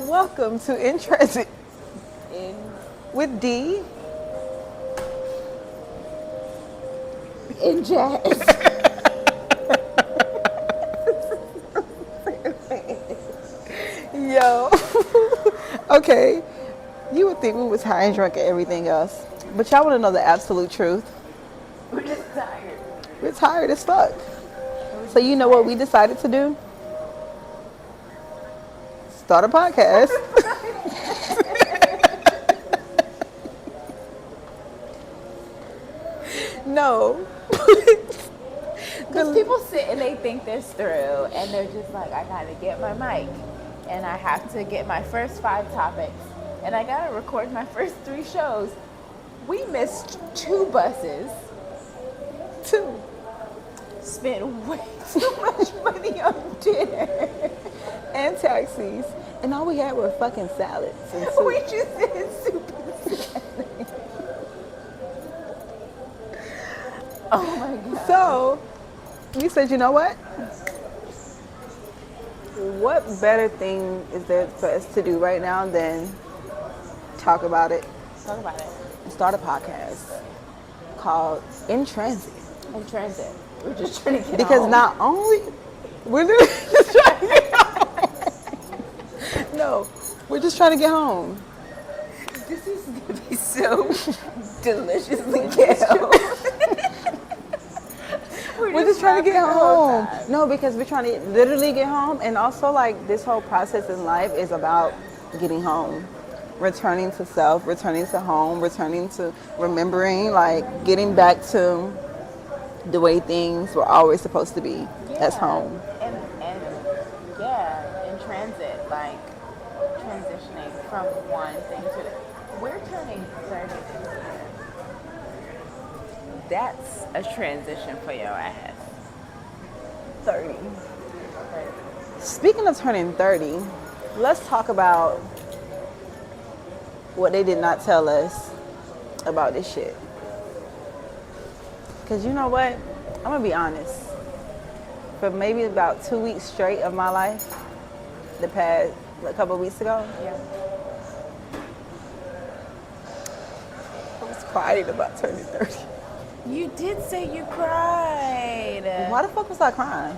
Welcome to In Transit with Dee and Jazz. Yo. Okay. You would think we was high and drunk and everything else. But y'all want to know the absolute truth. We're just tired. We're tired as fuck. So you know what we decided to do? Start a podcast. No. Because people sit and they think this through, and they're just like, I gotta get my mic, and I have to get my first 5 topics, and I gotta record my first 3 shows. We missed 2 buses. 2. Spent way too much money on dinner. And taxis. And all we had were fucking salads and soup. We just did soup and salad. Oh my God. So, we said, you know what? What better thing is there for us to do right now than talk about it? Talk about it. And start a podcast called In Transit. In transit. We're just trying to get Because home. not only, we're literally just trying to get home. No, we're just trying to get home. This is gonna be so deliciously ghetto. We're just trying to get home. No, because we're trying to literally get home. And also, like, this whole process in life is about getting home. Returning to self, returning to home, returning to remembering, like, getting back to the way things were always supposed to be as home. And yeah, in transit, like, transitioning from one thing to the We're turning 30 this year. That's a transition for your ass. 30. Speaking of turning 30, let's talk about what they did not tell us about this shit. Because you know what? I'm going to be honest. For maybe about 2 weeks straight of my life, the past, a couple of weeks ago, Yeah. I was crying about turning 30. You did say you cried. Why the fuck was I crying?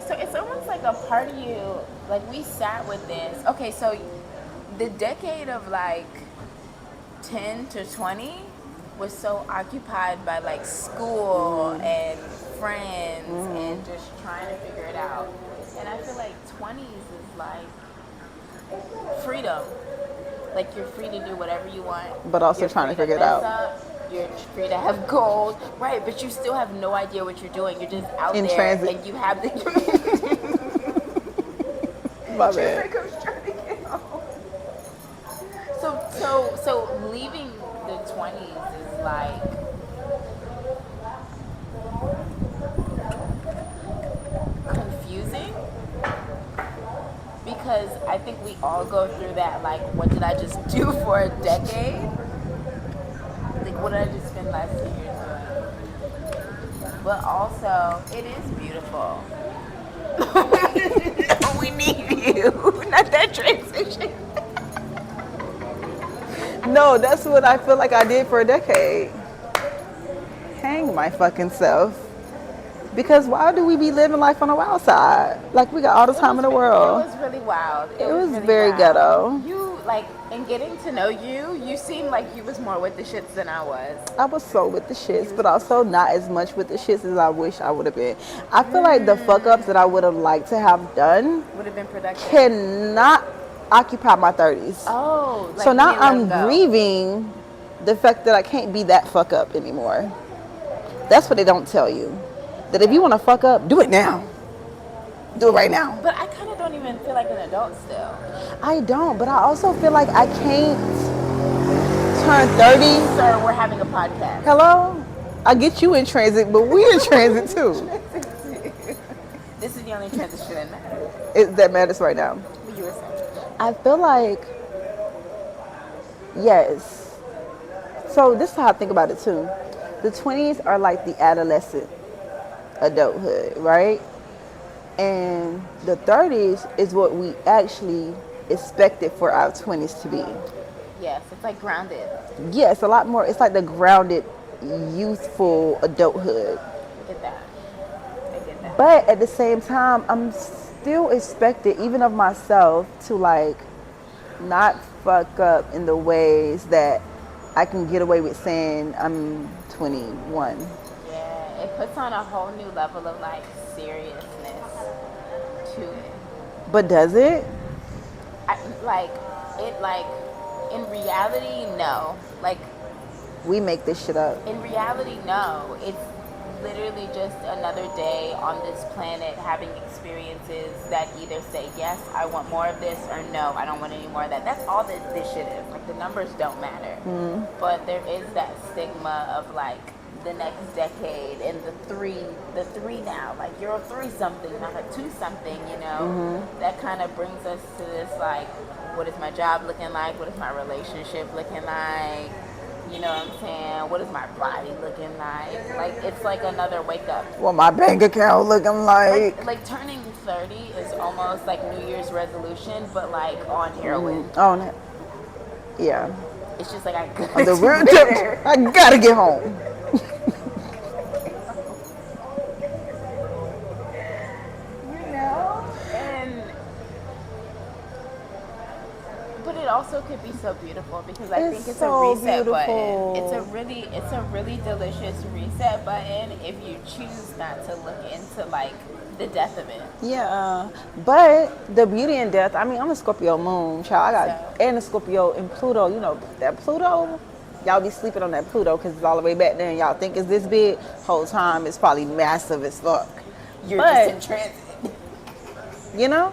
So it's almost like a part of you, like we sat with this. Okay, so the decade of like 10 to 20 was so occupied by like school and friends and just trying to figure it out. And I feel like 20s is like freedom. Like you're free to do whatever you want. But also You're trying to free figure it mess out. up. You're free to have goals, right? But you still have no idea what you're doing. You're just out In there, transit. and you have the. My bad. I was trying to get home. So leaving the 20s is like confusing because I think we all go through that. Like, what did I just do for a decade? Like, what did I just spend last 2 years doing? But also, it is beautiful. We need you, not that transition. No, that's what I feel like I did for a decade. Hang my fucking self. Because why do we be living life on the wild side? Like we got all the time in the world. It was really wild. It was really very wild. ghetto. You, like, in getting to know you, you seemed like you was more with the shits than I was. I was so with the shits, but also not as much with the shits as I wish I would have been. I feel like the fuck ups that I would have liked to have done Would have been productive. cannot occupy my 30s. Oh, like So now you let I'm go. grieving the fact that I can't be that fuck up anymore. That's what they don't tell you. That if you want to fuck up, do it now. Do it right now. But I kind of don't even feel like an adult still. I don't, but I also feel like I can't turn 30. Sir, we're having a podcast. Hello? I get you in transit, but we in transit too. This is the only transition that matters. That matters right now. What you were saying. I feel like, yes, So this is how I think about it too. The 20s are like the adolescent adulthood, right? And the 30s is what we actually expected for our 20s to be. Yes, it's like grounded. Yeah, it's a lot more, it's like the grounded, youthful adulthood. I get that. I get that. But at the same time, I'm still expected, even of myself, to like not fuck up in the ways that I can get away with saying I'm 21. Yeah, it puts on a whole new level of like seriousness to it. But does it? Like it like in reality, no. Like We make this shit up. in reality, no. It's literally just another day on this planet having experiences that either say yes, I want more of this, or no, I don't want any more of that. That's all that this shit is. Like the numbers don't matter. But there is that stigma of like the next decade and the three now. Like you're a three something, not a two something, you know? That kind of brings us to this like, what is my job looking like? What is my relationship looking like? You know what I'm saying? What is my body looking like? Like it's like another wake up. What my bank account looking like? Like turning 30 is almost like New Year's resolution, but like on heroin. On it. Yeah. It's just like I On the got real to tip, better. I gotta get home. You know? And but it also could be so beautiful because I It's think it's so a reset button. beautiful. It's a really delicious reset button if you choose not to look into like the death of it. Yeah. But the beauty in death, I mean, I'm a Scorpio moon, child. I got, So- and a Scorpio in Pluto, you know, that Pluto, y'all be sleeping on that Pluto because it's all the way back there and y'all think it's this big. Whole time it's probably massive as fuck. You're But- just in transit. You know?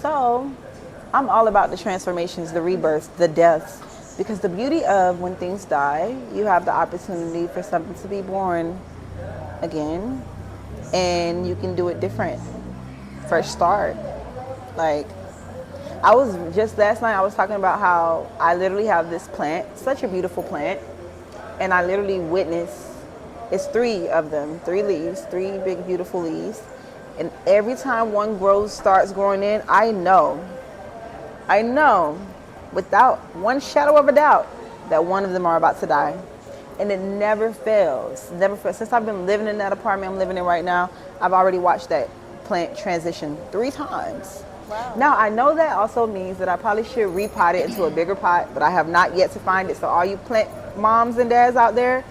So I'm all about the transformations, the rebirths, the deaths. Because the beauty of when things die, you have the opportunity for something to be born again. And you can do it different. Fresh start. Like, I was just last night, I was talking about how I literally have this plant, such a beautiful plant. And I literally witnessed, it's 3 of them, 3 leaves, 3 big, beautiful leaves. And every time one starts growing in, I know, without one shadow of a doubt, that one of them are about to die. And it never fails, never fails. Since I've been living in that apartment I'm living in right now, I've already watched that plant transition 3 times. Wow. Now, I know that also means that I probably should repot it into a bigger pot, but I have not yet to find it. So all you plant moms and dads out there,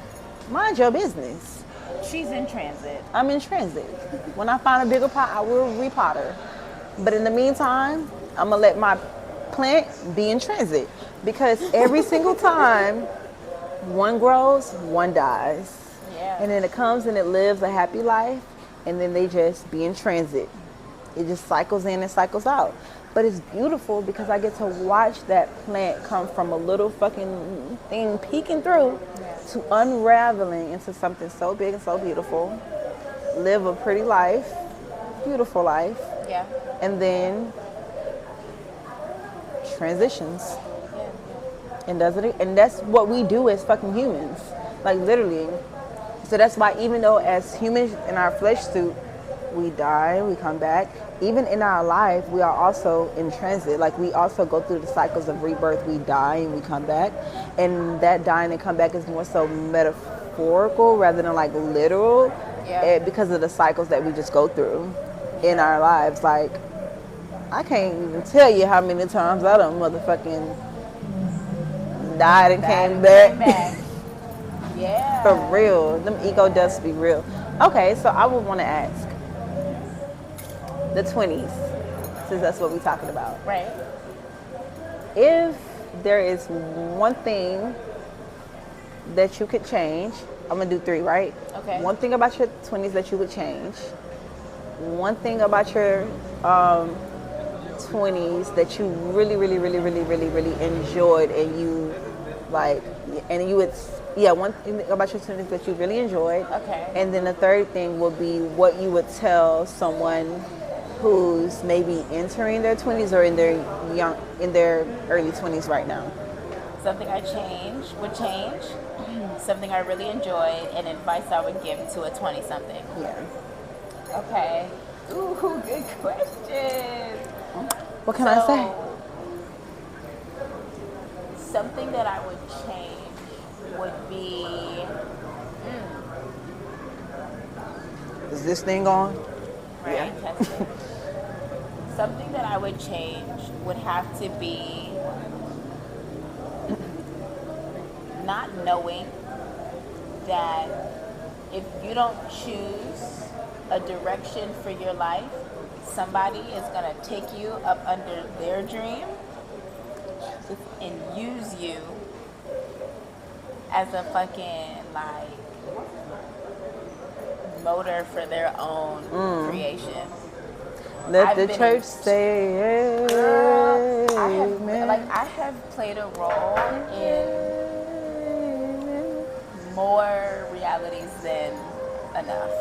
mind your business. She's in transit. I'm in transit. When I find a bigger pot, I will repot her. But in the meantime, I'm gonna let my plant be in transit because every single time one grows, one dies. Yeah. And then it comes and it lives a happy life, and then they just be in transit. It just cycles in and cycles out. But it's beautiful because I get to watch that plant come from a little fucking thing peeking through to unraveling into something so big and so beautiful. Live a pretty life, beautiful life, Yeah. and then transitions. Yeah. And does it, and that's what we do as fucking humans, like literally. So that's why even though as humans in our flesh suit, we die, we come back, even in our life, we are also in transit. Like we also go through the cycles of rebirth. We die and we come back, and that dying and come back is more so metaphorical rather than like literal, because of the cycles that we just go through in our lives. Like I can't even tell you how many times I done motherfucking died and came back. Yeah. For real. Them ego deaths be real. Okay, so I would want to ask the 20s, since that's what we're talking about. Right. If there is one thing that you could change, I'm going to do 3, right? Okay. One thing about your 20s that you would change. One thing about your 20s that you really enjoyed and you like, and you would, one thing about your 20s that you really enjoyed. Okay. And then the third thing would be what you would tell someone who's maybe entering their 20s or in their early 20s right now. something I would change, something I really enjoyed, and advice I would give to a 20-something. Yeah. Okay. Ooh, good question. What can I say? Something that I would change would be. Is this thing on? Right, testing. Something that I would change would have to be not knowing that if you don't choose a direction for your life, somebody is going to take you up under their dream and use you as a fucking, like, motor for their own creation. Let the church say amen. I have played a role in more realities than enough.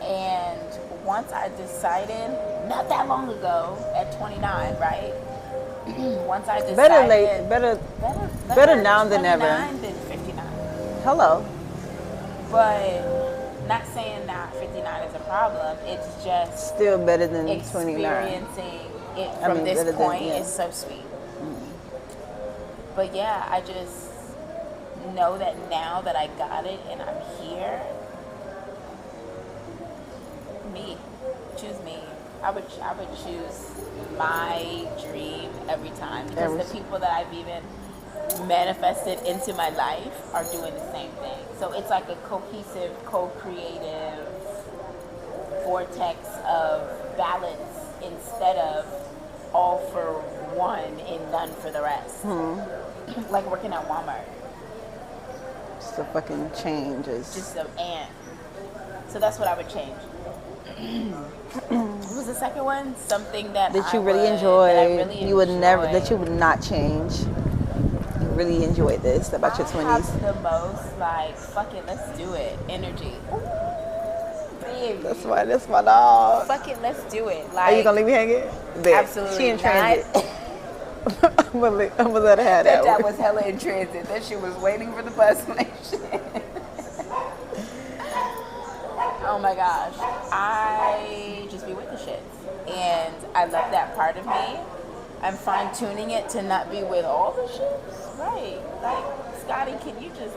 And once I decided, not that long ago, at 29, right? Once I decided, better now than never. 29 than 59. Hello. But not saying that 59 is a problem. It's just still better than 29. Experiencing it from this point is so sweet. But yeah, I just know that now that I got it and I'm here, choose me. I would choose my dream every time, because the people that I've even manifested into my life are doing the same thing. So it's like a cohesive, co-creative vortex of balance instead of all for one and none for the rest. Like working at Walmart. Just a fucking change. Just an ant. So that's what I would change. What was the second one? Something that you really enjoy. You would never, that you would not change. You really enjoyed this about your 20s. I have the most, like, fuck it, let's do it energy. Baby. That's my dog. Fuck it, let's do it. Like, are you gonna leave me hanging? Absolutely she in not. transit. I'm gonna let her have that. That was hella in transit. That shit was waiting for the bus like shit. Oh my gosh. I just be with the shits. And I love that part of me. I'm fine tuning it to not be with all the shits. Right. Like, Scotty, can you just.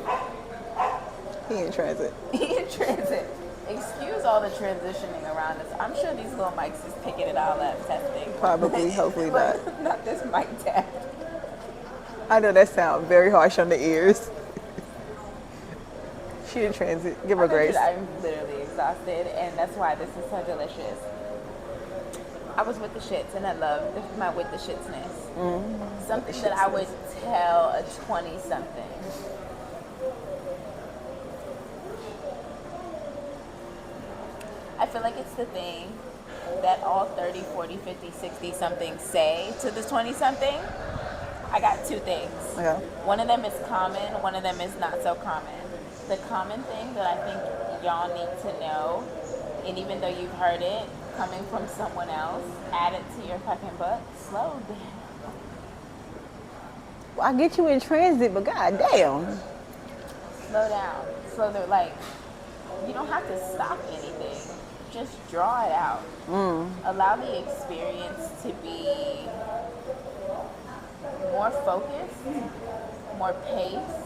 He in transit. He in transit. Excuse all the transitioning around us. I'm sure these little mics is picking it all up, testing. Probably, hopefully not. Not this mic tap. I know that sounds very harsh on the ears. She in transit. Give her grace. I'm literally exhausted, and that's why this is so delicious. I was with the shits, and I love my with the shitsness. Something that I would tell a 20-something. I feel like it's the thing that all 30, 40, 50, 60-somethings say to the 20-something. I got two things. Yeah. One of them is common, one of them is not so common. The common thing that I think y'all need to know, and even though you've heard it coming from someone else, add it to your fucking book, slow down. Well, I get you in transit, but goddamn. Slow down. Slow down. Like, you don't have to stop anything. Just draw it out. Allow the experience to be more focused, more paced.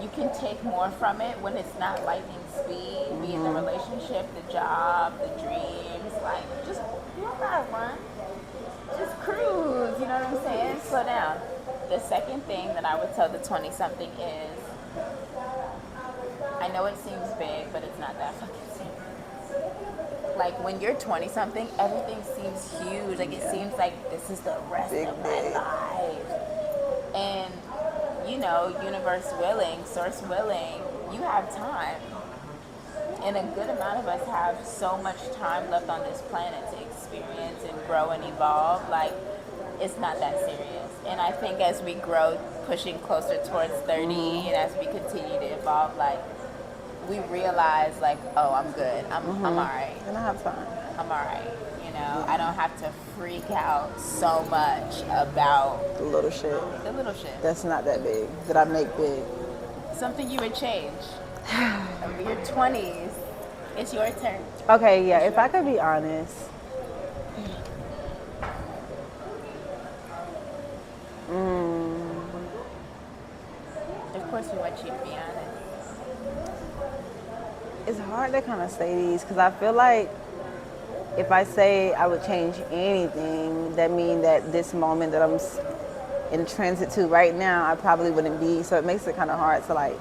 You can take more from it when it's not lightning speed, be it the relationship, the job, the dreams. Like, just have fun. Just cruise, you know what I'm saying? Slow down. The second thing that I would tell the 20-something is, I know it seems big, but it's not that fucking serious. Like, when you're 20-something, everything seems huge. Like, it seems like this is the rest of my life. And, you know, universe willing, source willing, you have time. And a good amount of us have so much time left on this planet to experience and grow and evolve. Like, it's not that serious. And I think as we grow, pushing closer towards 30, and as we continue to evolve, like, we realize, like, oh, I'm good. I'm all right. And I have time. I'm all right. You You know, I don't have to freak out so much about The little shit. the little shit. That's not that big. That I make big. Something you would change. Of your 20s. It's your turn. Okay, yeah, if I could be honest. Of course, we want you to be honest. It's hard to kind of say these because I feel like if I say I would change anything, that means that this moment that I'm in transit to right now, I probably wouldn't be. So it makes it kind of hard to like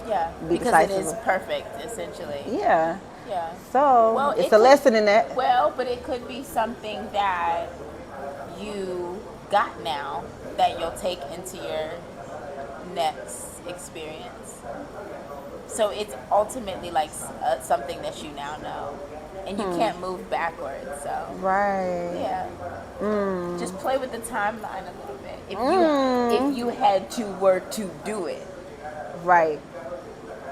Yeah, be because decisive. it is perfect, essentially. Yeah. Yeah. So Well, it's it a could- lesson in that. Well, but it could be something that you got now that you'll take into your next experience. So it's ultimately like something that you now know, and you can't move backwards. So Right. yeah, just play with the timeline a little bit. If you had to were to do it, Right.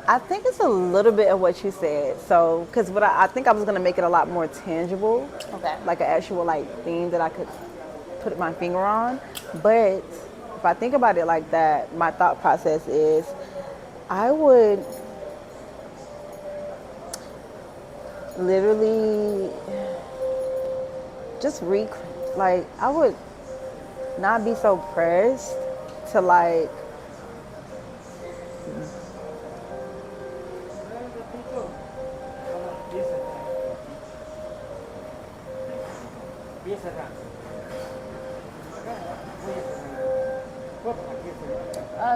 I think it's a little bit of what you said. So, because what I think I was gonna make it a lot more tangible, Okay. like an actual like thing that I could put my finger on. But if I think about it like that, my thought process is, I would literally just like I would not be so pressed to like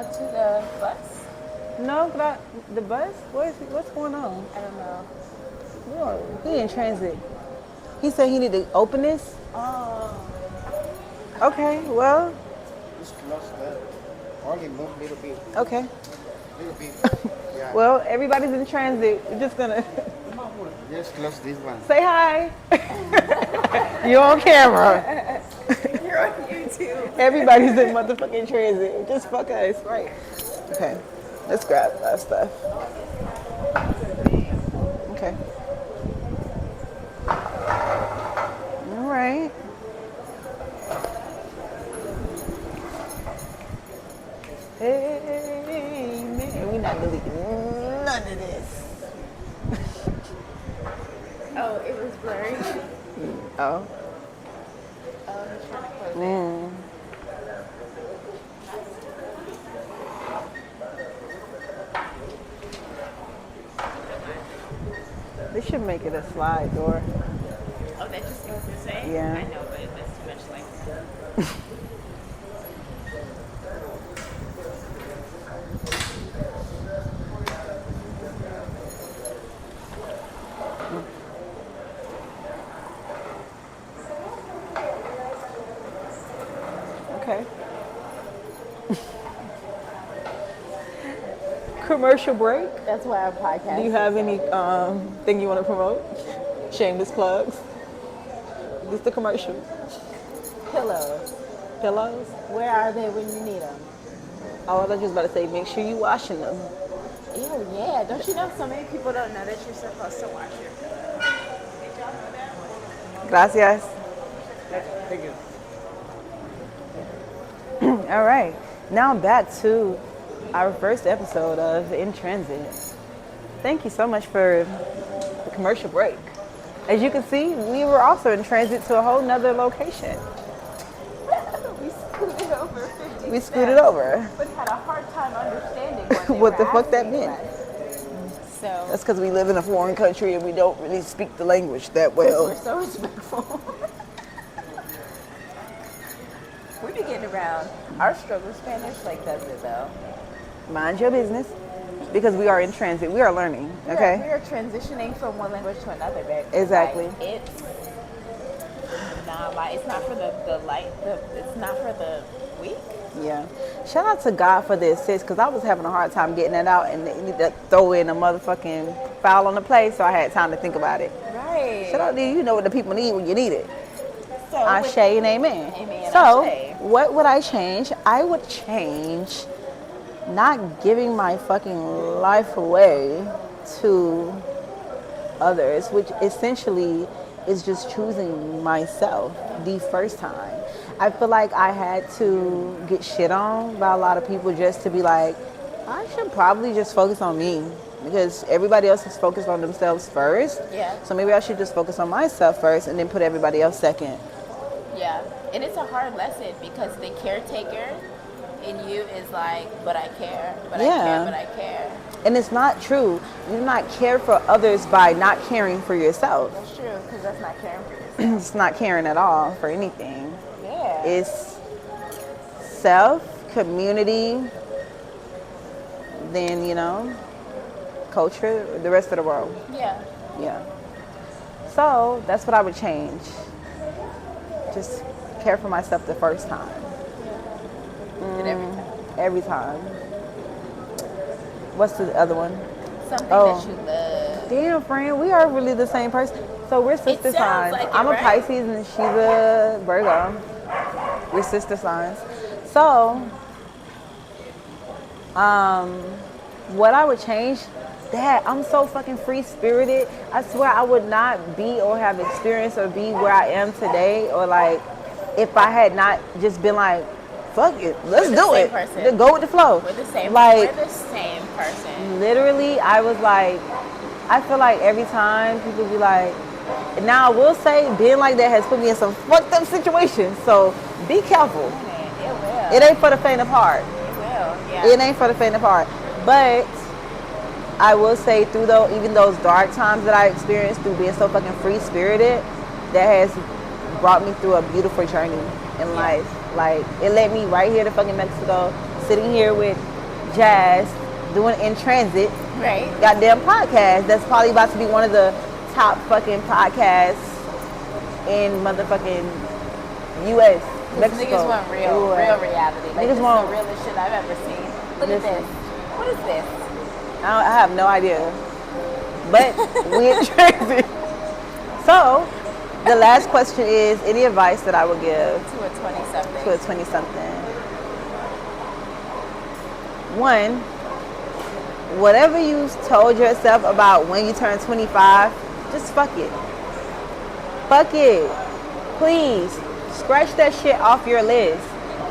to the bus. no, but the bus. What's going on? I don't know. He in transit. He said he need to open this. Oh. Okay, well, Just close that. Only move a little bit. okay. Little bit. Yeah. Well, everybody's in transit. We're just gonna Just close this one. say hi. You're on camera. You're on YouTube. Everybody's in motherfucking transit. Just fuck us, right? Okay, let's grab that stuff. Okay. All right. Hey, man, we not deleting none of this. Oh, it was blurry. Oh. Oh, he's trying to close it. Mm. They should make it a slide door. Oh, that just goes this way? Yeah. I know, but that's too much like. Okay. Commercial break. That's why our podcast. Do you have any thing you want to promote? Shameless plugs. This the commercial. pillows? Pillows. Where are they when you need them? Oh, I thought you was about to say make sure you washing them. Ew, yeah. Don't you know so many people don't know that you're supposed to wash your pillows? Did y'all know that? Gracias. Thank you. All right. Now back to our first episode of In Transit. Thank you so much for the commercial break. As you can see, we were also in transit to a whole nother location. We scooted over 50 We scooted over. but had a hard time understanding What the fuck that meant. So That's because we live in a foreign country and we don't really speak the language that we're well. so respectful. We be getting around. Our struggle Spanish like does it though. Mind your business, because we are in transit. We are learning, okay? We are transitioning from one language to another, babe. Exactly. Like, it's not like it's not for it's not for the weak. Yeah. Shout out to God for the assist, because I was having a hard time getting it out and they need to throw in a motherfucking foul on the play, so I had time to think about it. Right. Shout out to you. You know what the people need when you need it. So Ashe and amen. Amen, So, ashe. what would I change? I would change not giving my fucking life away to others, which essentially is just choosing myself the first time. I feel like I had to get shit on by a lot of people just to be like, I should probably just focus on me because everybody else is focused on themselves first. Yeah. So maybe I should just focus on myself first and then put everybody else second. Yeah. And it's a hard lesson because the caretaker in you is like, but I care, but I care, but I care. And it's not true. You do not care for others by not caring for yourself. That's true, because that's not caring for yourself. It's not caring at all for anything. Yeah. It's self, community, then, culture, the rest of the world. Yeah. Yeah. So that's what I would change. Just care for myself the first time. And Every time. What's the other one? Something that you love. Damn, friend, we are really the same person. So we're sister signs. like it, I'm a right? Pisces and she's a Virgo. We're sister signs. So, what I would change, that I'm so fucking free spirited. I swear I would not be or have experienced or be where I am today, or like if I had not just been like, fuck it, let's do it. Person. Go with the flow. We're the same. Like, we're the same person. literally, I was like, I feel like every time people be like, now I will say being like that has put me in some fucked up situations. So be careful. It will. It ain't for the faint of heart. It will. Yeah. It ain't for the faint of heart. But I will say through even those dark times that I experienced through being so fucking free spirited, that has brought me through a beautiful journey in life. Like, it led me right here to fucking Mexico, sitting here with Jazz, doing In Transit. Right. Goddamn podcast. That's probably about to be one of the top fucking podcasts in motherfucking U.S. Mexico. Niggas want real reality. Like, Niggas this want is the realest shit I've ever seen. Look at this. What is this? I have no idea. But we in transit. So, the last question is, any advice that I would give To a 20-something. to a 20-something? One, whatever you told yourself about when you turn 25, just fuck it. Fuck it. Please, scratch that shit off your list.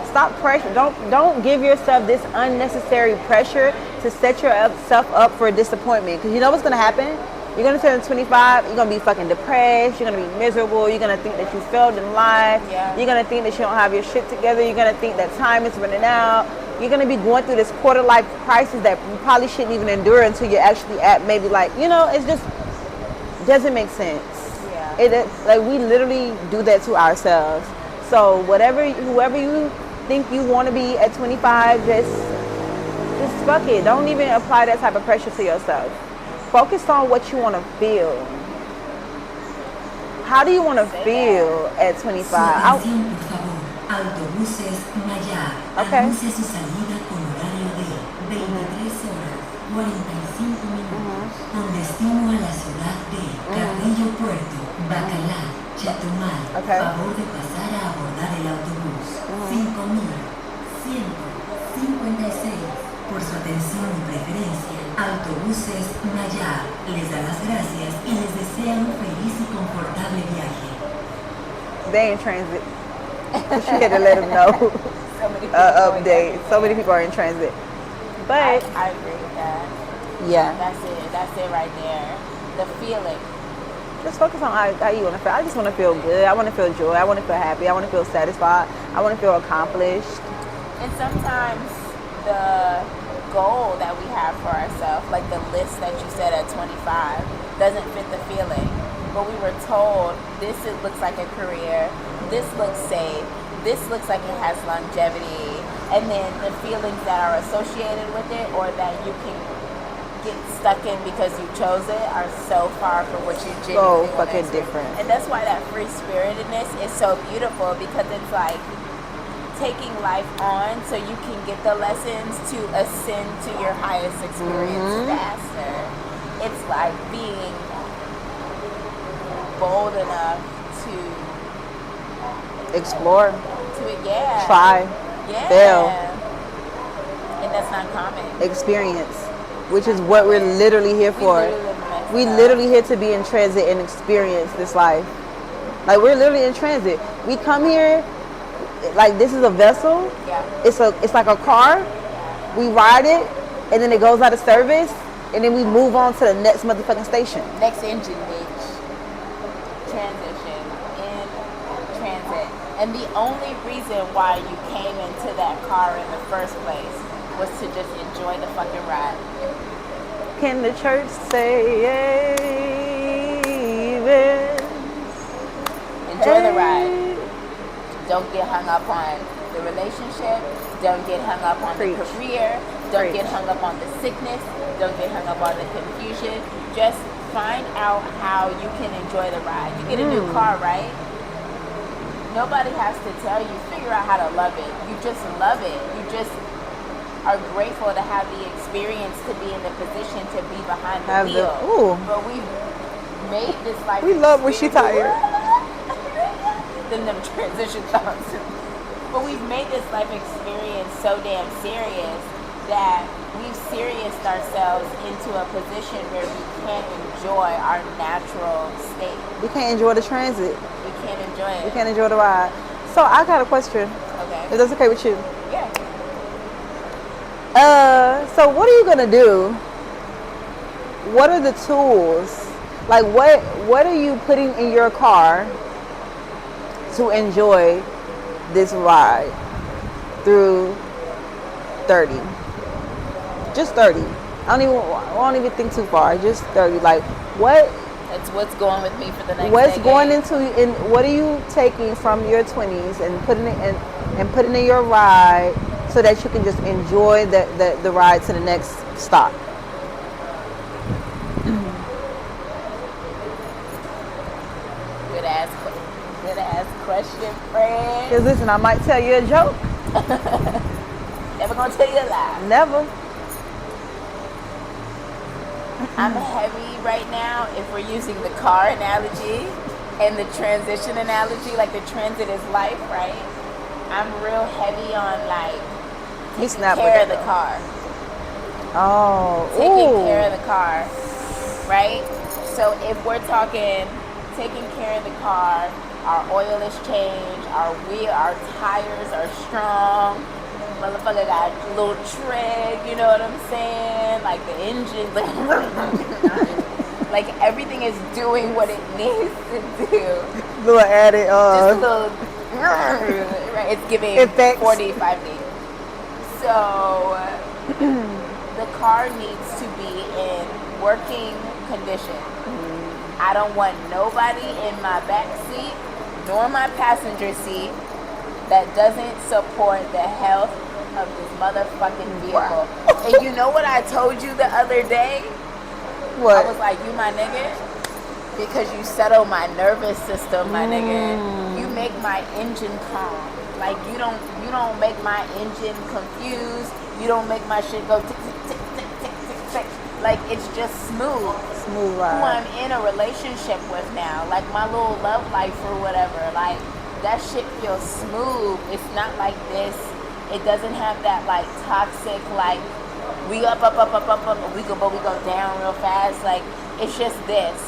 Stop pressure. Don't give yourself this unnecessary pressure to set yourself up for disappointment. Because you know what's going to happen? You're going to turn 25, you're going to be fucking depressed, you're going to be miserable, you're going to think that you failed in life, you're going to think that you don't have your shit together, you're going to think that time is running out, you're going to be going through this quarter life crisis that you probably shouldn't even endure until you're actually at maybe like, it just doesn't make sense. Yeah. Like, we literally do that to ourselves. So whoever you think you want to be at 25, just fuck it. Don't even apply that type of pressure to yourself. Focus on what you want to feel. How do you want to feel at 25? Atención, por favor. Autobuses Maya. Okay. Anuncia su salida con horario de 23 horas 45 minutos. Con destino a la ciudad de Cabello Puerto, Bacalar, Chetumal. Okay. Favor de pasar a abordar el autobús 5156. Por su atención y preferencia, Autobuses Maya les da las gracias y les desea un feliz y confortable viaje. They in transit. She had to let them know. So many people Update. So many people are in transit. But I agree with that. yeah, That's it right there. The feeling. just focus on how you want to feel. I just want to feel good. I want to feel joy. I want to feel happy. I want to feel satisfied. I want to feel accomplished. And sometimes the goal that we have for ourselves, like the list that you said at 25, doesn't fit the feeling. But we were told looks like a career, this looks safe, this looks like it has longevity, and then the feelings that are associated with it or that you can get stuck in because you chose it are so far from what you genuinely So want to fucking experience. different. And that's why that free spiritedness is so beautiful, because it's like taking life on so you can get the lessons to ascend to your highest experience faster. It's like being bold enough to Explore. try, Try. Fail. and that's not common. Experience. Which is what we're literally here for. We literally live in Mexico. We literally here to be in transit and experience this life. Like we're literally in transit. We come here, like this is a vessel. Yeah. It's like a car. We ride it, and then it goes out of service, and then we move on to the next motherfucking station. Next engine, bitch. Transition in transit. And the only reason why you came into that car in the first place was to just enjoy the fucking ride. Can the church say amen? Enjoy the ride. Don't get hung up on the relationship. Don't get hung up on Preach. the career. Don't Preach. get hung up on the sickness. Don't get hung up on the confusion. Just find out how you can enjoy the ride. You get a new car, right? Nobody has to tell you. Figure out how to love it. You just love it. You just are grateful to have the experience to be in the position to be behind the wheel. But we've made this life. We love when she tired. Then them transition thoughts. But we've made this life experience so damn serious that we've serioused ourselves into a position where we can't enjoy our natural state. We can't enjoy the transit. We can't enjoy it. We can't enjoy the ride. So I got a question. Okay. If that's okay with you. Yeah. So what are you gonna do? What are the tools? Like what are you putting in your car to enjoy this ride through 30? Just 30. I won't even think too far. Just 30. Like what? That's what's going with me for the next What's decade. going into and what are you taking from your 20s and putting it in and putting in your ride so that you can just enjoy the ride to the next stop? Good ass question, friend. Because listen, I might tell you a joke. Never gonna tell you a lie. Never. I'm heavy right now if we're using the car analogy and the transition analogy, like the transit is life, right? I'm real heavy on like You taking snap care of with the it, car. Oh. Taking Ooh. care of the car, right? So if we're talking taking care of the car, our oil is changed, our tires are strong, motherfucker got a little tread, you know what I'm saying? Like the engine, like everything is doing what it needs to do. Little added Just a little, right? It's giving Effects. 40, 50. So the car needs to be in working condition. I don't want nobody in my back seat nor my passenger seat that doesn't support the health of this motherfucking vehicle. And you know what I told you the other day? What? I was like, you my nigga? Because you settle my nervous system, my nigga. You make my engine calm. Like you don't make my engine confused. You don't make my shit go tick tick tick tick tick tick tick. Like it's just smooth. Smooth Who ride. I'm in a relationship with now, like my little love life or whatever, like that shit feels smooth. It's not like this. It doesn't have that like toxic like we up, we go down real fast. Like it's just this.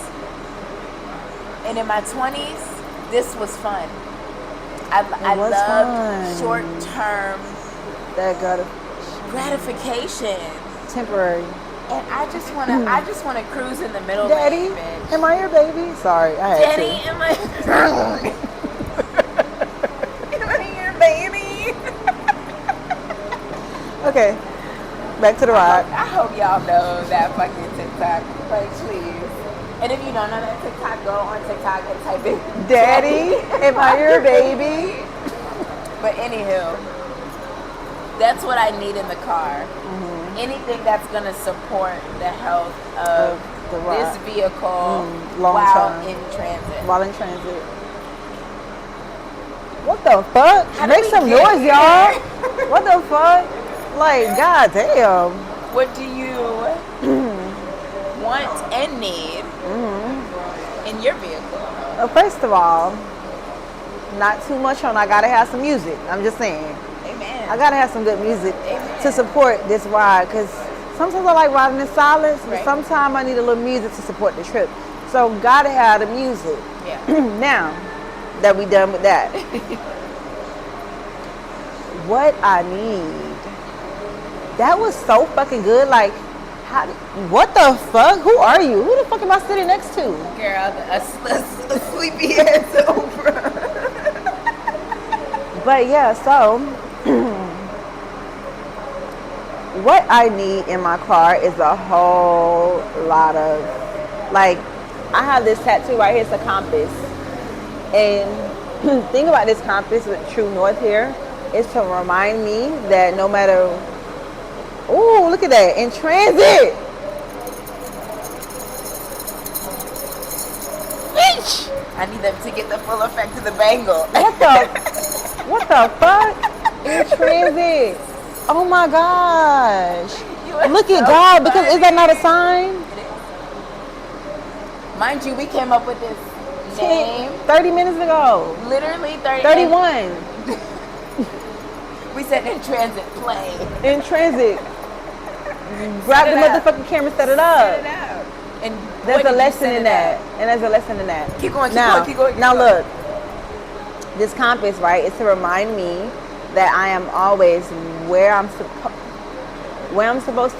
And in my 20s, this was fun. I was loved fun. short-term That got gratification. temporary. And I just wanna cruise in the middle Daddy, lane, bitch. am I your baby? Sorry, I had Daddy, to. am I your baby? Okay, back to the ride. I hope y'all know that fucking TikTok. Like, please. And if you don't know that TikTok, go on TikTok and type in Daddy, am I your baby? But anywho, that's what I need in the car. Anything that's gonna support the health of the this ride. vehicle Long while term. in transit. While in transit. What the fuck? How did Make we some get noise, here? y'all. What the fuck? Like, goddamn. What do you want and need in your vehicle? First of all, not too much on I gotta have some music. I'm just saying. Amen. I gotta have some good music Amen. to support this ride because sometimes I like riding in silence, but Right. sometimes I need a little music to support the trip. So gotta have the music. Yeah. Now, that we done with that. What I need. That was so fucking good. Like, what the fuck? Who are you? Who the fuck am I sitting next to? Girl, a sleepy ass Oprah. But yeah, so what I need in my car is a whole lot of, like, I have this tattoo right here. It's a compass. And the thing about this compass with True North here is to remind me that no matter, ooh, look at that, in transit. Bitch! I need them to get the full effect of the bangle. What the fuck? In transit. Oh my gosh. Look at God, because is that not a sign? Mind you, we came up with this name 30 minutes ago. literally 31. We said in transit play. In transit. Grab the motherfucking camera, set it up. Set it out. And There's a lesson in that. And there's a lesson in that. Keep going, keep going. Now look, this compass, right, is to remind me that I am always where I'm supposed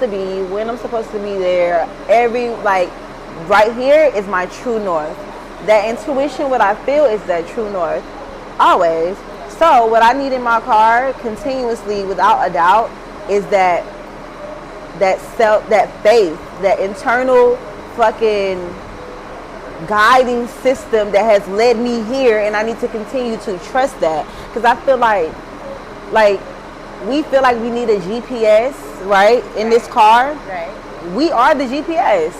to be, when I'm supposed to be there. Right here is my true north. That intuition, what I feel is that true north. Always. So what I need in my car continuously, without a doubt, is that faith, that internal fucking guiding system that has led me here, and I need to continue to trust that, because I feel like we feel like we need a GPS, right, in this car. Right. We are the GPS.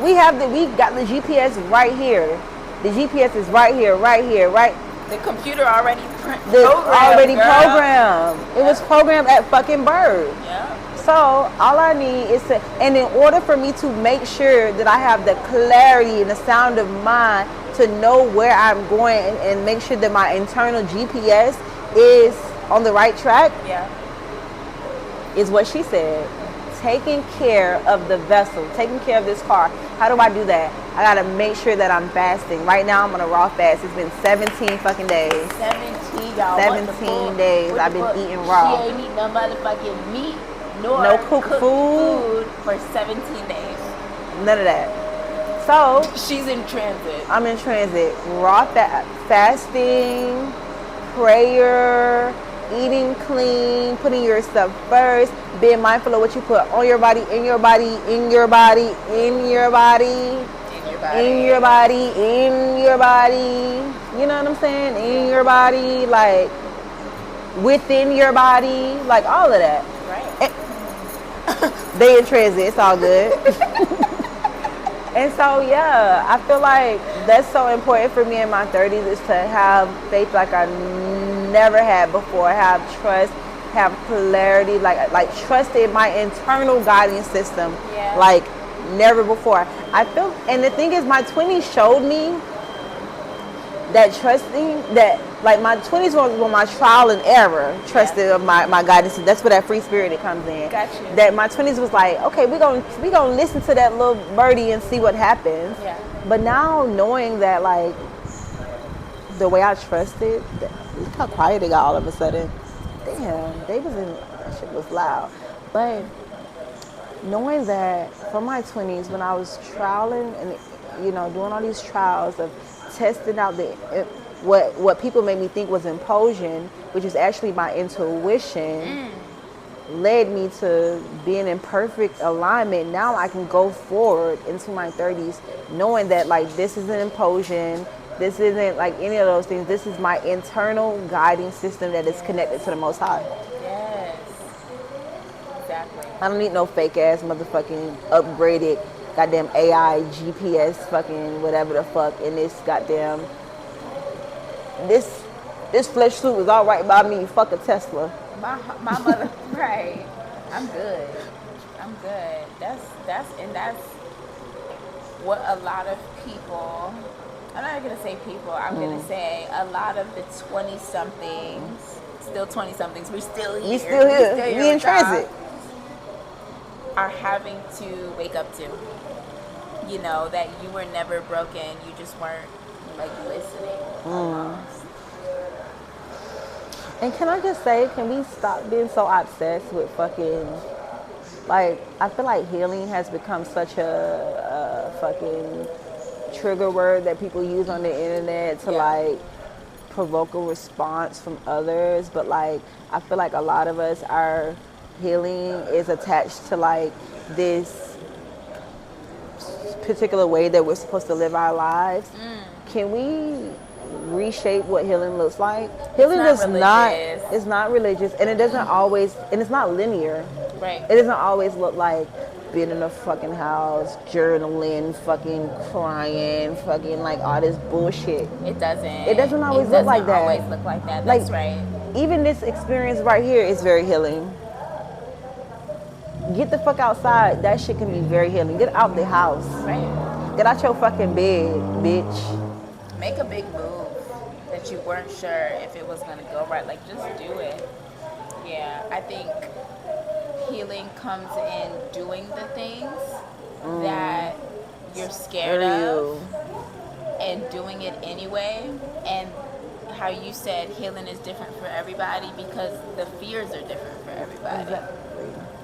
We got the GPS right here. The GPS is right here, right. The computer already programmed. It was programmed at fucking birth. Yeah. So all I need is to, and in order for me to make sure that I have the clarity and the sound of mind to know where I'm going, and make sure that my internal GPS is on the right track, Yeah. is what she said. Taking care of the vessel, taking care of this car. How do I do that? I gotta make sure that I'm fasting. Right now I'm on a raw fast. It's been 17 fucking days. 17, y'all. 17 days I've been eating raw. She ain't eating no motherfucking meat nor No cooked food for 17 days. None of that. So She's in transit. I'm in transit. Raw fasting, prayer, eating clean, putting yourself first, being mindful of what you put on your body, in your body, in your body, in your body, in your body, in your body. You know what I'm saying? In your body, like within your body, like all of that. Right. They in transit, it's all good. And so, yeah, I feel like that's so important for me in my 30s, is to have faith like I never had before, have trust, have clarity, like trust in my internal guiding system, Yeah. like never before. I feel, and the thing is, my 20s showed me that trusting, that like my 20s was my trial and error, trusting of my guidance. That's where that free spirit it comes in. Gotcha. That my 20s was like, okay, we gonna listen to that little birdie and see what happens. Yeah. But now knowing that, like, the way I trusted, look how quiet it got all of a sudden. Damn, that shit was loud. But knowing that from my 20s, when I was trialing and, you know, doing all these trials of testing out what people made me think was impulsion, which is actually my intuition, led me to being in perfect alignment. Now I can go forward into my 30s knowing that, like, this isn't impulsion, this isn't like any of those things. This is my internal guiding system that is connected to the Most High. Yes. Exactly. I don't need no fake ass motherfucking upgraded goddamn AI GPS fucking whatever the fuck in this goddamn this flesh suit was all right by me. Fuck a Tesla. My mother, right. I'm good. That's what a lot of people, I'm not gonna say people, I'm gonna say a lot of the 20-somethings, still 20-somethings, we're still here. We still here. We in with y'all, transit. are having to wake up to. You know, that you were never broken, you just weren't, like, listening almost. And can I just say, can we stop being so obsessed with fucking, like, I feel like healing has become such a fucking trigger word that people use on the internet to like provoke a response from others. But like, I feel like a lot of us, our healing is attached to like this particular way that we're supposed to live our lives. Can we reshape what healing looks like? Healing is not, it's not religious, and it doesn't always, and it's not linear. Right. It doesn't always look like being in a fucking house, journaling, fucking crying, fucking like all this bullshit. It doesn't. It doesn't always look like that. Always look like that. That's right. Even this experience right here is very healing. Get the fuck outside. That shit can be very healing. Get out the house. Right. Get out your fucking bed, bitch. Make a big move that you weren't sure if it was gonna go right. Like, just do it. Yeah, I think healing comes in doing the things that you're scared of and doing it anyway. And how you said healing is different for everybody because the fears are different for everybody. Exactly.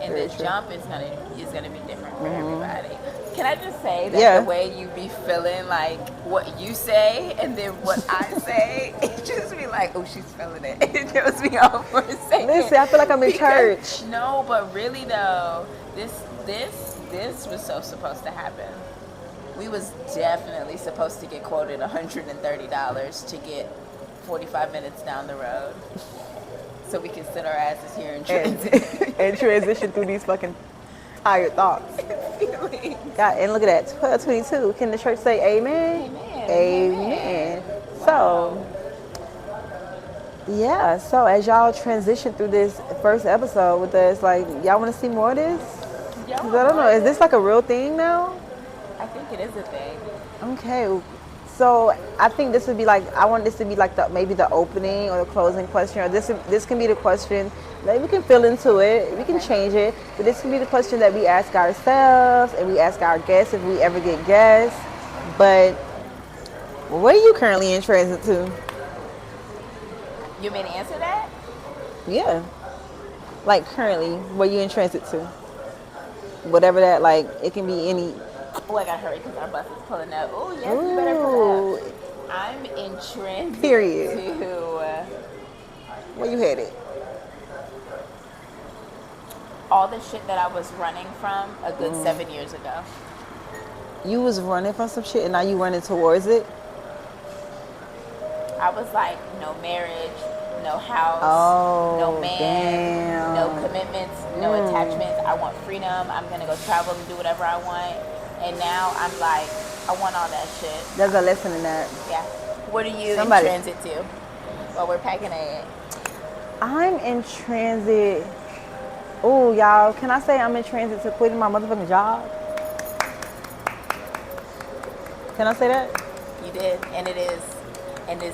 And Very the true. jump is gonna be different for everybody. Can I just say that the way you be feeling like what you say and then what I say, it just be like, oh, she's feeling it. It throws me off for a second. Listen, I feel like I'm in church. No, but really though, this was so supposed to happen. We was definitely supposed to get quoted $130 to get 45 minutes down the road. So we can sit our asses here and transit. And transition through these fucking tired thoughts. God, and look at that, 12:22. Can the church say amen? Amen. So, yeah. So as y'all transition through this first episode with us, like, y'all want to see more of this? 'Cause I don't know. Is this like a real thing now? I think it is a thing. Okay. So I think this would be like, I want this to be like maybe the opening or the closing question, or this can be the question. Maybe we can fill into it. We can change it, but this can be the question that we ask ourselves and we ask our guests if we ever get guests. But what are you currently in transit to? You mean to answer that? Yeah. Like currently, where you in transit to? Whatever that, like, it can be any. Oh, I gotta hurry because our bus is pulling up. Oh, yes, you better pull up. I'm in transit Period. to Where you headed? all the shit that I was running from a good 7 years ago. You was running from some shit and now you running towards it? I was like, no marriage, no house, no man, damn. no commitments, no attachments. I want freedom. I'm gonna go travel and do whatever I want. And now I'm like, I want all that shit. There's a lesson in that. Yeah. What are you in transit to? While we're packing it. I'm in transit. Oh, y'all, can I say I'm in transit to quitting my motherfucking job? Can I say that? You did, and it is. And it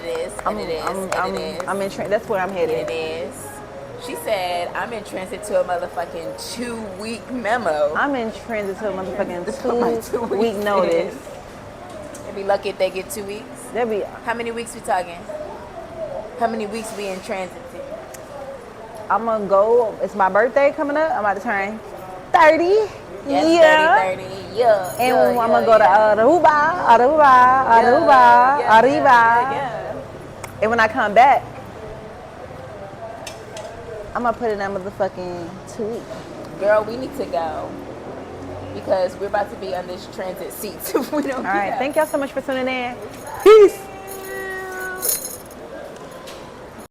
is. I'm in transit. That's where I'm headed. And it is. She said, I'm in transit to a motherfucking 2-week memo. I'm in transit to a motherfucking two two-week notice. They'd be lucky if they get 2 weeks. That'd be. How many weeks we talking? How many weeks we in transit to? I'm gonna go. It's my birthday coming up. I'm about to turn 30. Yes, 30. Yeah. And I'm gonna go to Aruba. And when I come back, I'm gonna put in that motherfucking 2 weeks. Girl, we need to go because we're about to be on this transit seat. So we don't. All right. Thank y'all so much for tuning in. Peace.